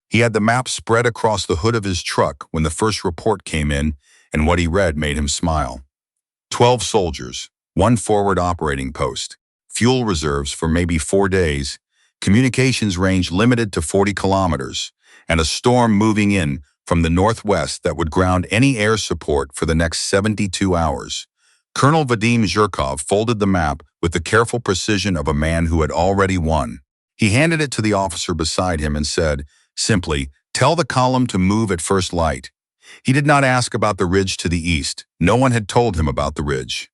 He had the map spread across the hood of his truck when the first report came in, and what he read made him smile. 12 soldiers, 1 forward operating post, fuel reserves for maybe 4 days, communications range limited to 40 kilometers, and a storm moving in from the northwest that would ground any air support for the next 72 hours. Colonel Vadim Zhirkov folded the map with the careful precision of a man who had already won. He handed it to the officer beside him and said, simply, "Tell the column to move at first light." He did not ask about the ridge to the east. No one had told him about the ridge.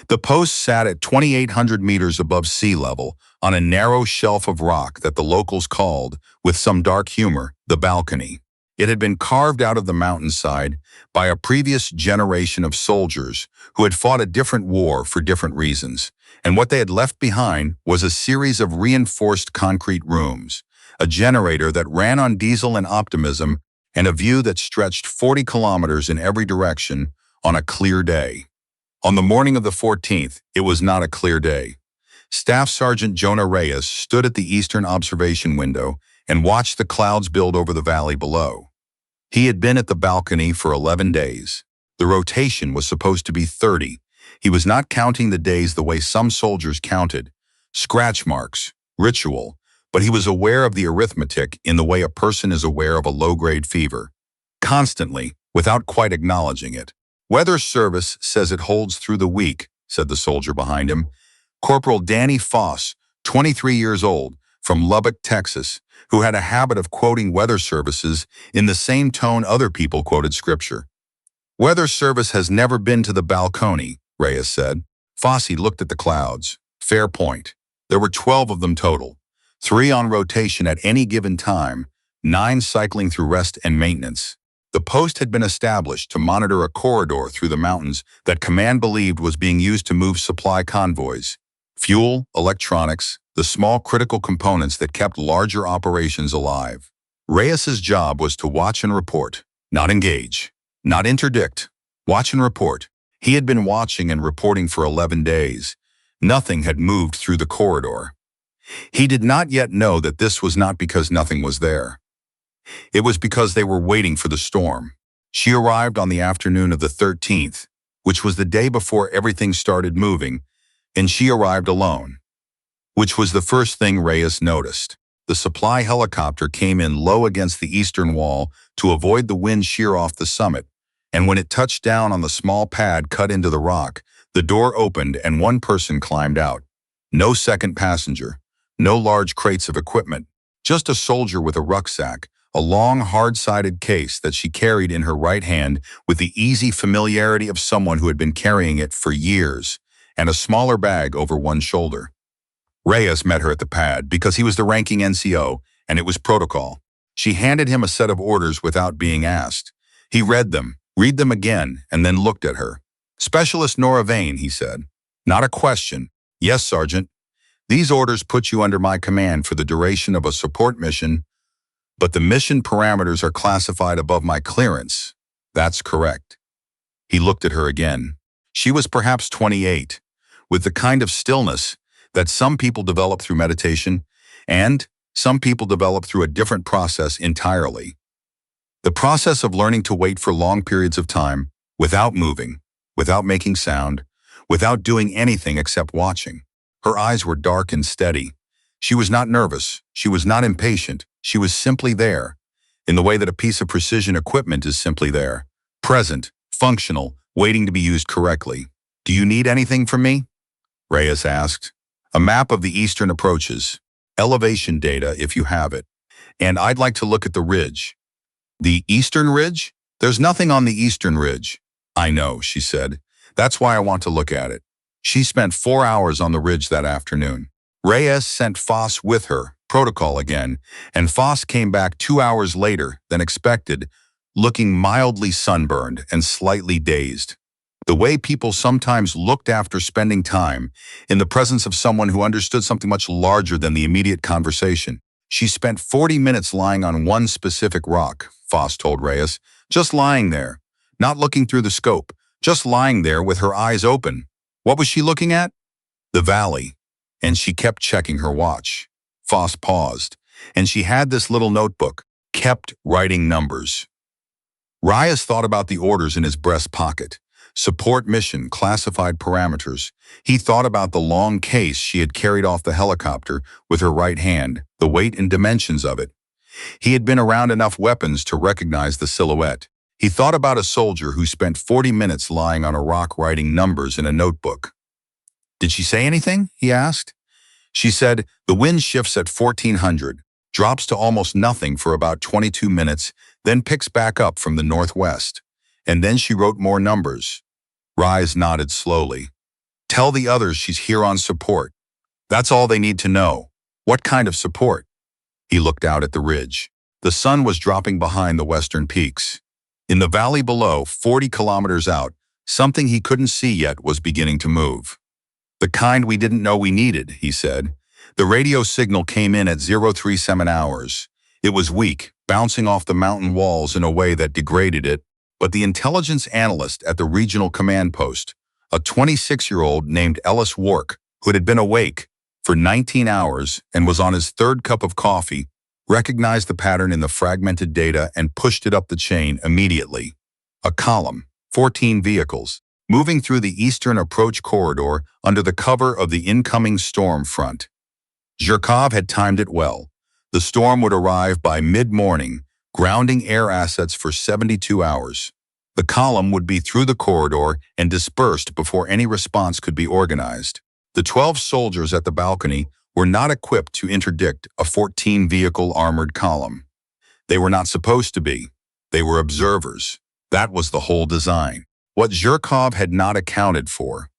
The post sat at 2,800 meters above sea level on a narrow shelf of rock that the locals called, with some dark humor, the balcony. It had been carved out of the mountainside by a previous generation of soldiers who had fought a different war for different reasons, and what they had left behind was a series of reinforced concrete rooms, a generator that ran on diesel and optimism, and a view that stretched 40 kilometers in every direction on a clear day. On the morning of the 14th, it was not a clear day. Staff Sergeant Jonah Reyes stood at the eastern observation window and watched the clouds build over the valley below. He had been at the balcony for 11 days. The rotation was supposed to be 30. He was not counting the days the way some soldiers counted, scratch marks, ritual, but he was aware of the arithmetic in the way a person is aware of a low-grade fever, constantly, without quite acknowledging it. "Weather Service says it holds through the week," said the soldier behind him. Corporal Danny Foss, 23 years old, from Lubbock, Texas, who had a habit of quoting weather services in the same tone other people quoted scripture. "Weather Service has never been to the balcony," Reyes said. Fosse looked at the clouds. Fair point. There were 12 of them total, 3 on rotation at any given time, 9 cycling through rest and maintenance. The post had been established to monitor a corridor through the mountains that command believed was being used to move supply convoys. Fuel, electronics, the small critical components that kept larger operations alive. Reyes's job was to watch and report, not engage, not interdict. Watch and report. He had been watching and reporting for 11 days. Nothing had moved through the corridor. He did not yet know that this was not because nothing was there. It was because they were waiting for the storm. She arrived on the afternoon of the 13th, which was the day before everything started moving, and she arrived alone, which was the first thing Reyes noticed. The supply helicopter came in low against the eastern wall to avoid the wind shear off the summit, and when it touched down on the small pad cut into the rock, the door opened and one person climbed out. No second passenger, no large crates of equipment, just a soldier with a rucksack, a long, hard-sided case that she carried in her right hand with the easy familiarity of someone who had been carrying it for years, and a smaller bag over one shoulder. Reyes met her at the pad because he was the ranking NCO, and it was protocol. She handed him a set of orders without being asked. He read them, read them again, and then looked at her. "Specialist Nora Vane," he said. "Not a question." "Yes, Sergeant. These orders put you under my command for the duration of a support mission, but the mission parameters are classified above my clearance." "That's correct." He looked at her again. She was perhaps 28, with the kind of stillness that some people develop through meditation, and some people develop through a different process entirely. The process of learning to wait for long periods of time, without moving, without making sound, without doing anything except watching. Her eyes were dark and steady. She was not nervous. She was not impatient. She was simply there, in the way that a piece of precision equipment is simply there, present, functional, waiting to be used correctly. "Do you need anything from me?" Reyes asked. "A map of the eastern approaches, elevation data if you have it, and I'd like to look at the ridge." "The eastern ridge? There's nothing on the eastern ridge." "I know," she said. "That's why I want to look at it." She spent 4 hours on the ridge that afternoon. Reyes sent Foss with her, protocol again, and Foss came back 2 hours later than expected, looking mildly sunburned and slightly dazed. The way people sometimes looked after spending time in the presence of someone who understood something much larger than the immediate conversation. "She spent 40 minutes lying on one specific rock," Foss told Reyes, "just lying there, not looking through the scope, just lying there with her eyes open." "What was she looking at?" "The valley." "And she kept checking her watch." Foss paused. "And she had this little notebook, kept writing numbers. Reyes thought about the orders in his breast pocket. Support mission, classified parameters. He thought about the long case she had carried off the helicopter with her right hand, the weight and dimensions of it. He had been around enough weapons to recognize the silhouette. He thought about a soldier who spent 40 minutes lying on a rock writing numbers in a notebook. "Did she say anything?" he asked. She said, "The wind shifts at 1400, drops to almost nothing for about 22 minutes, then picks back up from the northwest." And then she wrote more numbers. Reyes nodded slowly. "Tell the others she's here on support. That's all they need to know." "What kind of support?" He looked out at the ridge. The sun was dropping behind the western peaks. In the valley below, 40 kilometers out, something he couldn't see yet was beginning to move. "The kind we didn't know we needed," he said. The radio signal came in at 037 hours. It was weak, bouncing off the mountain walls in a way that degraded it, but the intelligence analyst at the regional command post, a 26-year-old named Ellis Wark, who had been awake for 19 hours and was on his third cup of coffee, recognized the pattern in the fragmented data and pushed it up the chain immediately. A column, 14 vehicles, moving through the eastern approach corridor under the cover of the incoming storm front. Zhirkov had timed it well. The storm would arrive by mid-morning, grounding air assets for 72 hours. The column would be through the corridor and dispersed before any response could be organized. The 12 soldiers at the balcony were not equipped to interdict a 14-vehicle armored column. They were not supposed to be. They were observers. That was the whole design. What Zhirkov had not accounted for,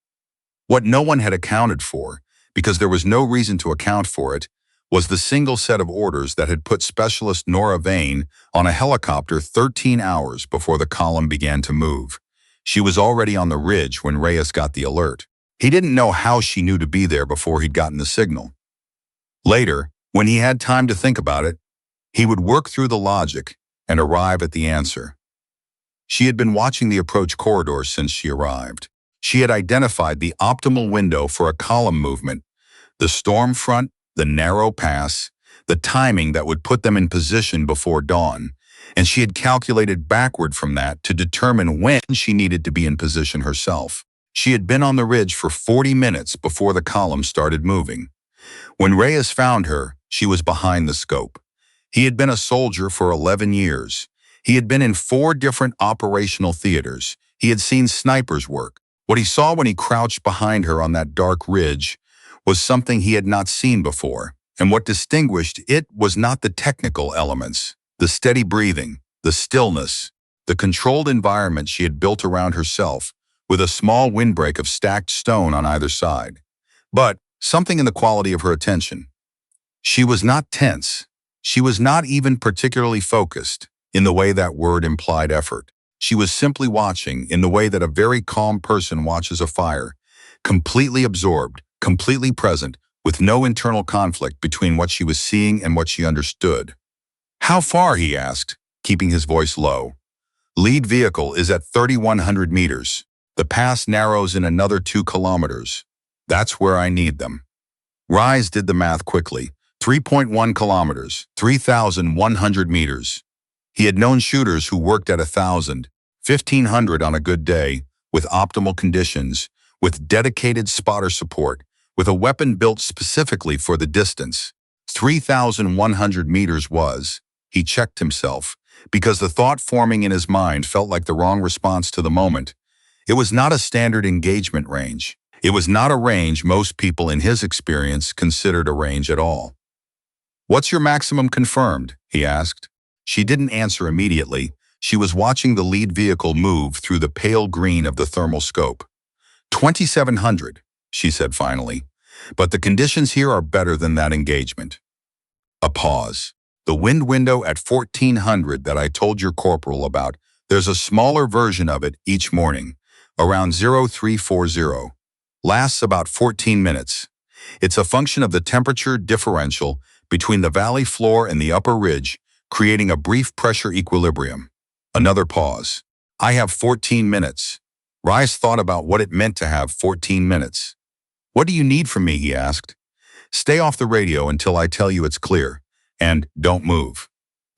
what no one had accounted for, because there was no reason to account for it, was the single set of orders that had put specialist Nora Vane on a helicopter 13 hours before the column began to move. She was already on the ridge when Reyes got the alert. He didn't know how she knew to be there before he'd gotten the signal. Later, when he had time to think about it, he would work through the logic and arrive at the answer. She had been watching the approach corridor since she arrived. She had identified the optimal window for a column movement, the storm front, the narrow pass, the timing that would put them in position before dawn, and she had calculated backward from that to determine when she needed to be in position herself. She had been on the ridge for 40 minutes before the column started moving. When Reyes found her, she was behind the scope. He had been a soldier for 11 years. He had been in 4 different operational theaters. He had seen snipers work. What he saw when he crouched behind her on that dark ridge was something he had not seen before, and what distinguished it was not the technical elements, the steady breathing, the stillness, the controlled environment she had built around herself, with a small windbreak of stacked stone on either side, but something in the quality of her attention. She was not tense. She was not even particularly focused, in the way that word implied effort. She was simply watching in the way that a very calm person watches a fire, completely absorbed, completely present, with no internal conflict between what she was seeing and what she understood. "How far?" he asked, keeping his voice low. "Lead vehicle is at 3,100 meters. The pass narrows in another 2 kilometers. That's where I need them." Reyes did the math quickly. 3.1 kilometers, 3,100 meters. He had known shooters who worked at 1,000, 1,500 on a good day, with optimal conditions, with dedicated spotter support, with a weapon built specifically for the distance. 3,100 meters was, he checked himself, because the thought forming in his mind felt like the wrong response to the moment. It was not a standard engagement range. It was not a range most people in his experience considered a range at all. "What's your maximum confirmed?" he asked. She didn't answer immediately. She was watching the lead vehicle move through the pale green of the thermal scope. 2,700, she said finally. "But the conditions here are better than that engagement." A pause. "The wind window at 1,400 that I told your corporal about, there's a smaller version of it each morning, around 0340. Lasts about 14 minutes. It's a function of the temperature differential between the valley floor and the upper ridge, creating a brief pressure equilibrium." Another pause. "I have 14 minutes. Reyes thought about what it meant to have 14 minutes. "What do you need from me?" he asked. "Stay off the radio until I tell you it's clear, and don't move."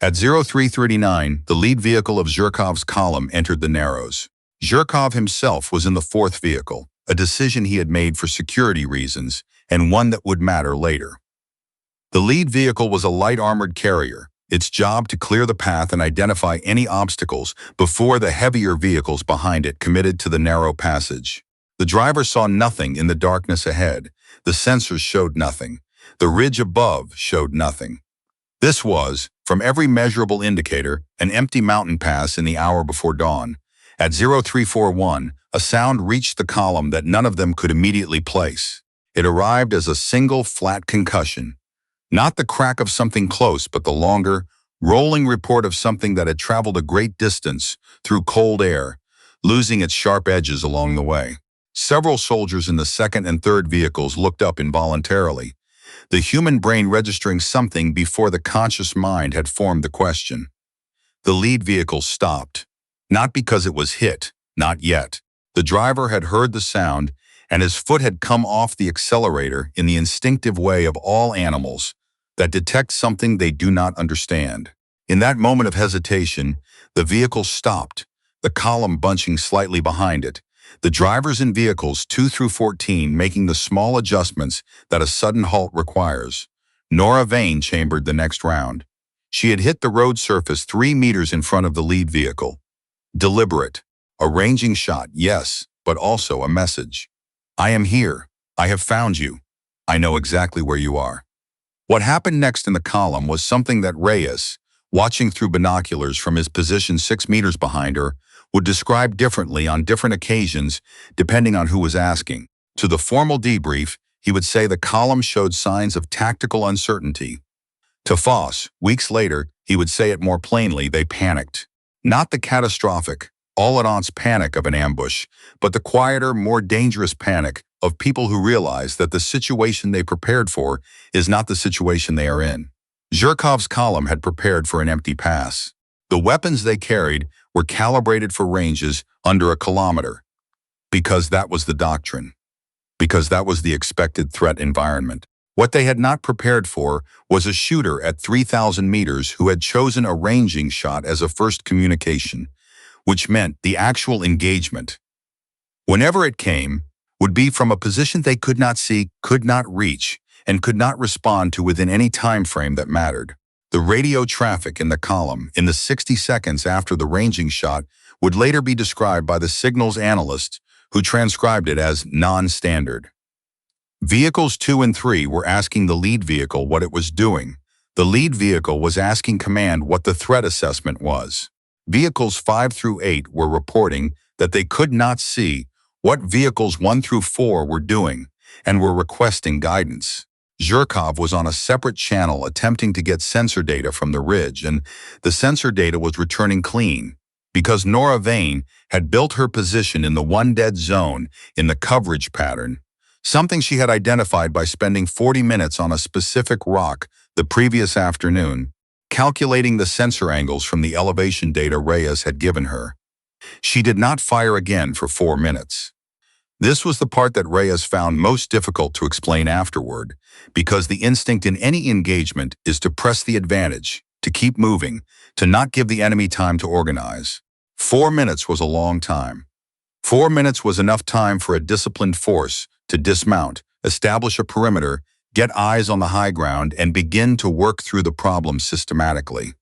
At 0339, the lead vehicle of Zhirkov's column entered the Narrows. Zhirkov himself was in the fourth vehicle, a decision he had made for security reasons, and one that would matter later. The lead vehicle was a light armored carrier, its job to clear the path and identify any obstacles before the heavier vehicles behind it committed to the narrow passage. The driver saw nothing in the darkness ahead. The sensors showed nothing. The ridge above showed nothing. This was, from every measurable indicator, an empty mountain pass in the hour before dawn. At 0341, a sound reached the column that none of them could immediately place. It arrived as a single flat concussion. Not the crack of something close, but the longer, rolling report of something that had traveled a great distance through cold air, losing its sharp edges along the way. Several soldiers in the second and third vehicles looked up involuntarily, the human brain registering something before the conscious mind had formed the question. The lead vehicle stopped, not because it was hit, not yet. The driver had heard the sound, and his foot had come off the accelerator in the instinctive way of all animals that detect something they do not understand. In that moment of hesitation, the vehicle stopped, the column bunching slightly behind it, the drivers in vehicles 2 through 14 making the small adjustments that a sudden halt requires. Nora Vane chambered the next round. She had hit the road surface 3 meters in front of the lead vehicle. Deliberate. A ranging shot, yes, but also a message. I am here. I have found you. I know exactly where you are. What happened next in the column was something that Reyes, watching through binoculars from his position 6 meters behind her, would describe differently on different occasions depending on who was asking. To the formal debrief, he would say the column showed signs of tactical uncertainty. To Foss, weeks later, he would say it more plainly: they panicked. Not the catastrophic, all-at-once panic of an ambush, but the quieter, more dangerous panic of people who realize that the situation they prepared for is not the situation they are in. Zhirkov's column had prepared for an empty pass. The weapons they carried were calibrated for ranges under a kilometer, because that was the doctrine, because that was the expected threat environment. What they had not prepared for was a shooter at 3,000 meters who had chosen a ranging shot as a first communication, which meant the actual engagement, whenever it came, would be from a position they could not see, could not reach, and could not respond to within any time frame that mattered. The radio traffic in the column in the 60 seconds after the ranging shot would later be described by the signals analyst who transcribed it as non-standard. Vehicles 2 and 3 were asking the lead vehicle what it was doing. The lead vehicle was asking command what the threat assessment was. Vehicles 5 through 8 were reporting that they could not see what vehicles 1 through 4 were doing and were requesting guidance. Zhirkov was on a separate channel attempting to get sensor data from the ridge, and the sensor data was returning clean because Nora Vane had built her position in the one dead zone in the coverage pattern, something she had identified by spending 40 minutes on a specific rock the previous afternoon, calculating the sensor angles from the elevation data Reyes had given her. She did not fire again for 4 minutes. This was the part that Reyes found most difficult to explain afterward, because the instinct in any engagement is to press the advantage, to keep moving, to not give the enemy time to organize. 4 minutes was a long time. 4 minutes was enough time for a disciplined force to dismount, establish a perimeter, get eyes on the high ground, and begin to work through the problem systematically.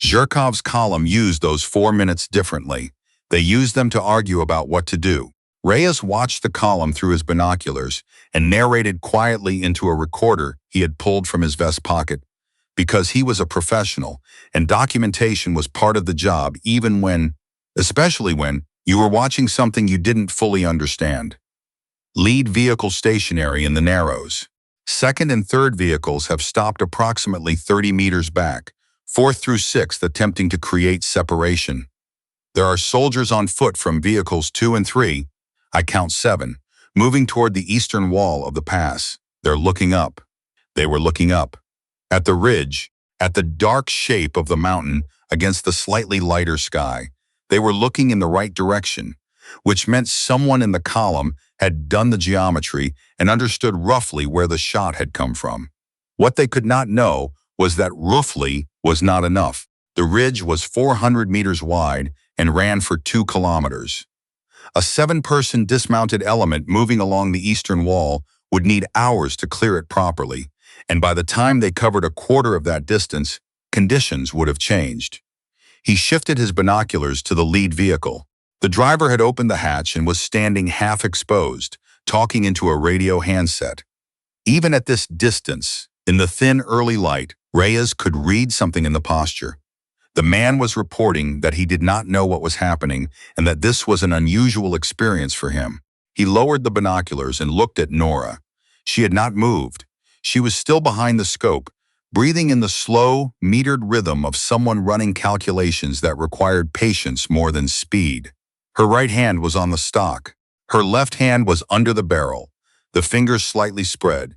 Zhirkov's column used those 4 minutes differently. They used them to argue about what to do. Reyes watched the column through his binoculars and narrated quietly into a recorder he had pulled from his vest pocket, because he was a professional and documentation was part of the job, especially when you were watching something you didn't fully understand. Lead vehicle stationary in the Narrows. Second and third vehicles have stopped approximately 30 meters back, fourth through sixth attempting to create separation. There are soldiers on foot from vehicles 2 and 3, I count 7, moving toward the eastern wall of the pass. They're looking up. They were looking up. At the ridge, at the dark shape of the mountain against the slightly lighter sky. They were looking in the right direction, which meant someone in the column had done the geometry and understood roughly where the shot had come from. What they could not know was that roughly was not enough. The ridge was 400 meters wide and ran for 2 kilometers. A 7-person dismounted element moving along the eastern wall would need hours to clear it properly, and by the time they covered a quarter of that distance, conditions would have changed. He shifted his binoculars to the lead vehicle. The driver had opened the hatch and was standing half exposed, talking into a radio handset. Even at this distance, in the thin early light, Reyes could read something in the posture. The man was reporting that he did not know what was happening and that this was an unusual experience for him. He lowered the binoculars and looked at Nora. She had not moved. She was still behind the scope, breathing in the slow, metered rhythm of someone running calculations that required patience more than speed. Her right hand was on the stock. Her left hand was under the barrel, the fingers slightly spread,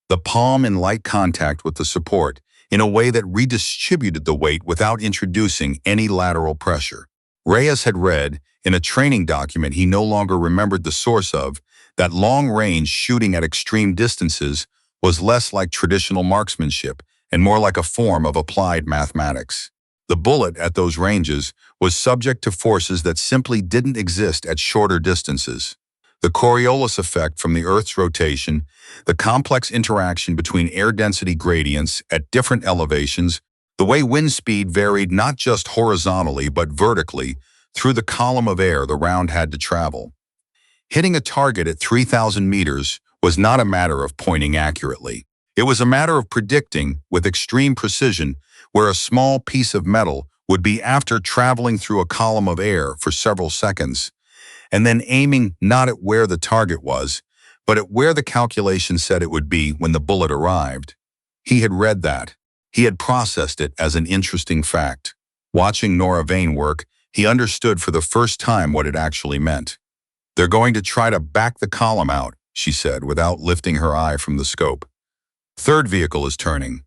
the palm in light contact with the support, in a way that redistributed the weight without introducing any lateral pressure. Reyes had read, in a training document he no longer remembered the source of, that long-range shooting at extreme distances was less like traditional marksmanship and more like a form of applied mathematics. The bullet at those ranges was subject to forces that simply didn't exist at shorter distances. The Coriolis effect from the Earth's rotation, the complex interaction between air density gradients at different elevations, the way wind speed varied not just horizontally but vertically through the column of air the round had to travel. Hitting a target at 3,000 meters was not a matter of pointing accurately. It was a matter of predicting, with extreme precision, where a small piece of metal would be after traveling through a column of air for several seconds, and then aiming not at where the target was, but at where the calculation said it would be when the bullet arrived. He had read that. He had processed it as an interesting fact. Watching Nora Vane work, he understood for the first time what it actually meant. "They're going to try to back the column out," she said, without lifting her eye from the scope. "Third vehicle is turning."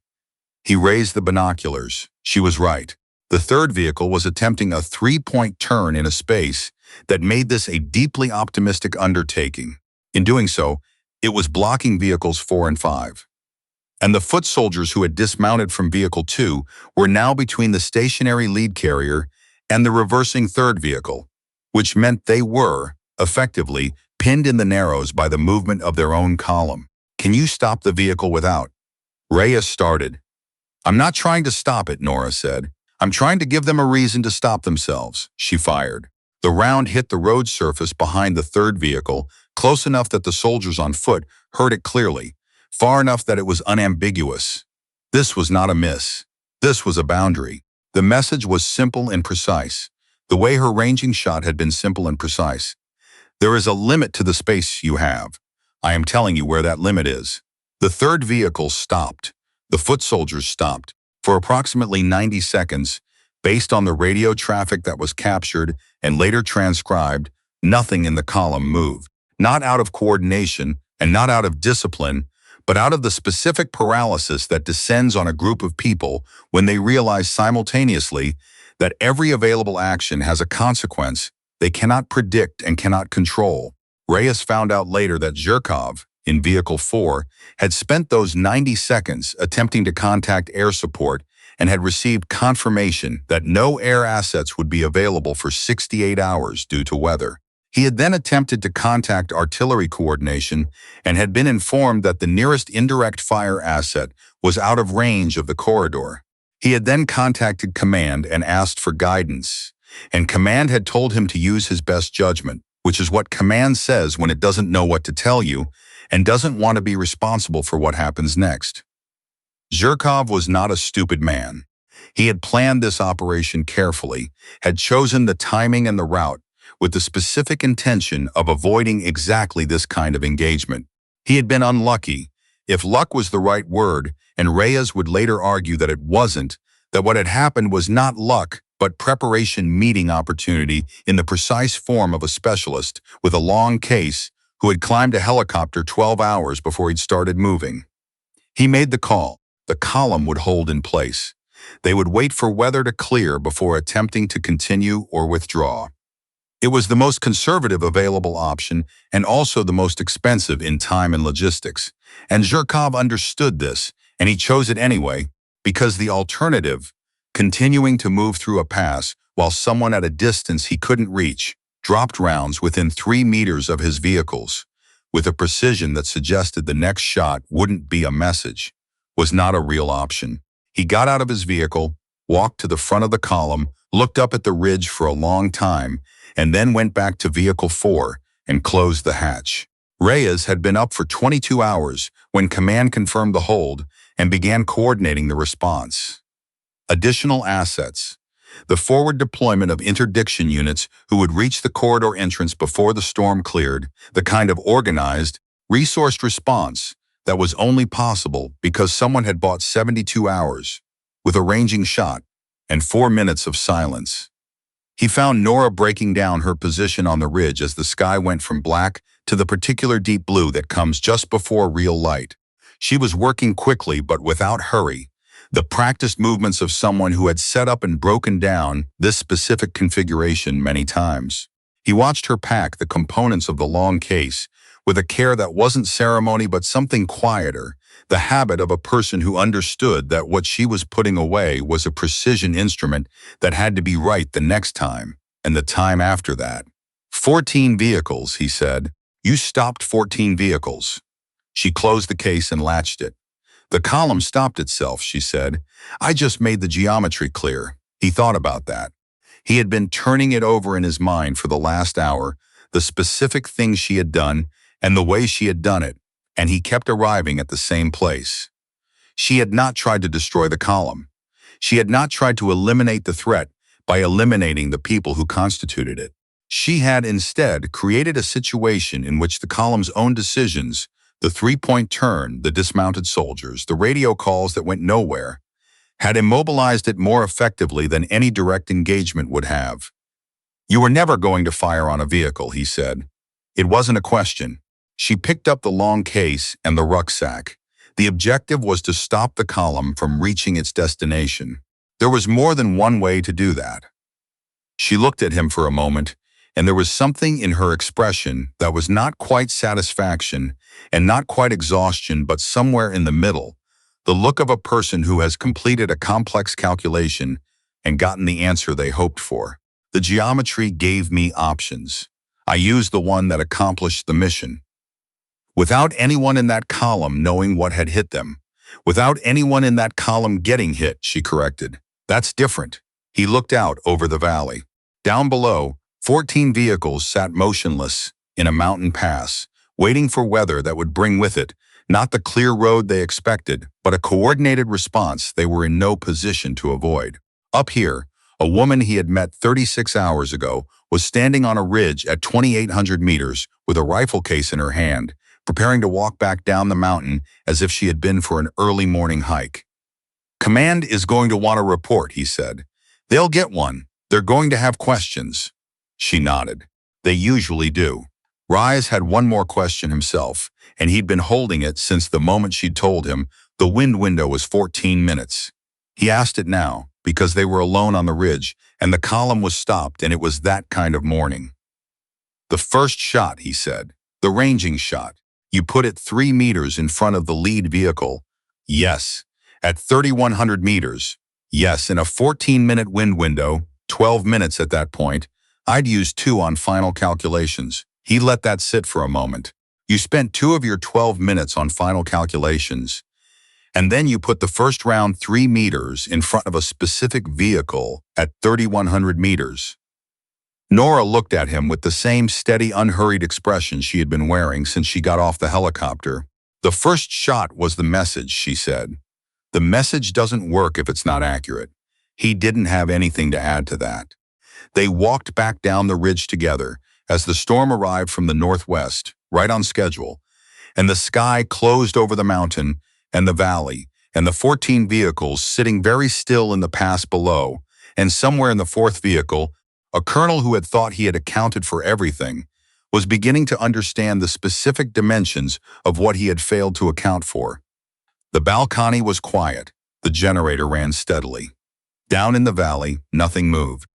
He raised the binoculars. She was right. The third vehicle was attempting a 3-point turn in a space that made this a deeply optimistic undertaking. In doing so, it was blocking vehicles 4 and 5. And the foot soldiers who had dismounted from vehicle 2 were now between the stationary lead carrier and the reversing third vehicle, which meant they were, effectively, pinned in the narrows by the movement of their own column. "Can you stop the vehicle without?" Reyes started. "I'm not trying to stop it," Nora said. "I'm trying to give them a reason to stop themselves." She fired. The round hit the road surface behind the third vehicle, close enough that the soldiers on foot heard it clearly, far enough that it was unambiguous. This was not a miss. This was a boundary. The message was simple and precise, the way her ranging shot had been simple and precise. "There is a limit to the space you have. I am telling you where that limit is." The third vehicle stopped. The foot soldiers stopped. For approximately 90 seconds, based on the radio traffic that was captured and later transcribed, nothing in the column moved. Not out of coordination and not out of discipline, but out of the specific paralysis that descends on a group of people when they realize simultaneously that every available action has a consequence they cannot predict and cannot control. Reyes found out later that Zhirkov, in Vehicle 4, had spent those 90 seconds attempting to contact air support and had received confirmation that no air assets would be available for 68 hours due to weather. He had then attempted to contact artillery coordination and had been informed that the nearest indirect fire asset was out of range of the corridor. He had then contacted command and asked for guidance, and command had told him to use his best judgment, which is what command says when it doesn't know what to tell you and doesn't want to be responsible for what happens next. Zhirkov was not a stupid man. He had planned this operation carefully, had chosen the timing and the route with the specific intention of avoiding exactly this kind of engagement. He had been unlucky, if luck was the right word, and Reyes would later argue that it wasn't, that what had happened was not luck, but preparation meeting opportunity in the precise form of a specialist with a long case who had climbed a helicopter 12 hours before he'd started moving. He made the call. The column would hold in place. They would wait for weather to clear before attempting to continue or withdraw. It was the most conservative available option and also the most expensive in time and logistics. And Zhirkov understood this, and he chose it anyway, because the alternative, continuing to move through a pass while someone at a distance he couldn't reach dropped rounds within 3 meters of his vehicles, with a precision that suggested the next shot wouldn't be a message, was not a real option. He got out of his vehicle, walked to the front of the column, looked up at the ridge for a long time, and then went back to Vehicle 4 and closed the hatch. Reyes had been up for 22 hours when command confirmed the hold and began coordinating the response. Additional assets. The forward deployment of interdiction units who would reach the corridor entrance before the storm cleared, the kind of organized, resourced response that was only possible because someone had bought 72 hours, with a ranging shot and 4 minutes of silence. He found Nora breaking down her position on the ridge as the sky went from black to the particular deep blue that comes just before real light. She was working quickly but without hurry, the practiced movements of someone who had set up and broken down this specific configuration many times. He watched her pack the components of the long case with a care that wasn't ceremony but something quieter, the habit of a person who understood that what she was putting away was a precision instrument that had to be right the next time and the time after that. 14 vehicles, he said. You stopped 14 vehicles. She closed the case and latched it. The column stopped itself, she said. I just made the geometry clear. He thought about that. He had been turning it over in his mind for the last hour, the specific things she had done and the way she had done it, and he kept arriving at the same place. She had not tried to destroy the column. She had not tried to eliminate the threat by eliminating the people who constituted it. She had instead created a situation in which the column's own decisions, the three-point turn, the dismounted soldiers, the radio calls that went nowhere, had immobilized it more effectively than any direct engagement would have. You were never going to fire on a vehicle, he said. It wasn't a question. She picked up the long case and the rucksack. The objective was to stop the column from reaching its destination. There was more than one way to do that. She looked at him for a moment, and there was something in her expression that was not quite satisfaction and not quite exhaustion, but somewhere in the middle, the look of a person who has completed a complex calculation and gotten the answer they hoped for. The geometry gave me options. I used the one that accomplished the mission. Without anyone in that column knowing what had hit them. Without anyone in that column getting hit, she corrected. That's different. He looked out over the valley. Down below, 14 vehicles sat motionless in a mountain pass, waiting for weather that would bring with it not the clear road they expected, but a coordinated response they were in no position to avoid. Up here, a woman he had met 36 hours ago was standing on a ridge at 2,800 meters with a rifle case in her hand, preparing to walk back down the mountain as if she had been for an early morning hike. Command is going to want a report, he said. They'll get one. They're going to have questions. She nodded. They usually do. Reyes had one more question himself, and he'd been holding it since the moment she'd told him the wind window was 14 minutes. He asked it now, because they were alone on the ridge, and the column was stopped, and it was that kind of morning. The first shot, he said, the ranging shot. You put it 3 meters in front of the lead vehicle. Yes. At 3,100 meters. Yes, in a 14-minute wind window, 12 minutes at that point. I'd use 2 on final calculations. He let that sit for a moment. You spent 2 of your 12 minutes on final calculations, and then you put the first round 3 meters in front of a specific vehicle at 3,100 meters. Nora looked at him with the same steady, unhurried expression she had been wearing since she got off the helicopter. The first shot was the message, she said. The message doesn't work if it's not accurate. He didn't have anything to add to that. They walked back down the ridge together as the storm arrived from the northwest, right on schedule, and the sky closed over the mountain and the valley, and the 14 vehicles sitting very still in the pass below, and somewhere in the 4th vehicle, a colonel who had thought he had accounted for everything was beginning to understand the specific dimensions of what he had failed to account for. The balcony was quiet. The generator ran steadily. Down in the valley, nothing moved.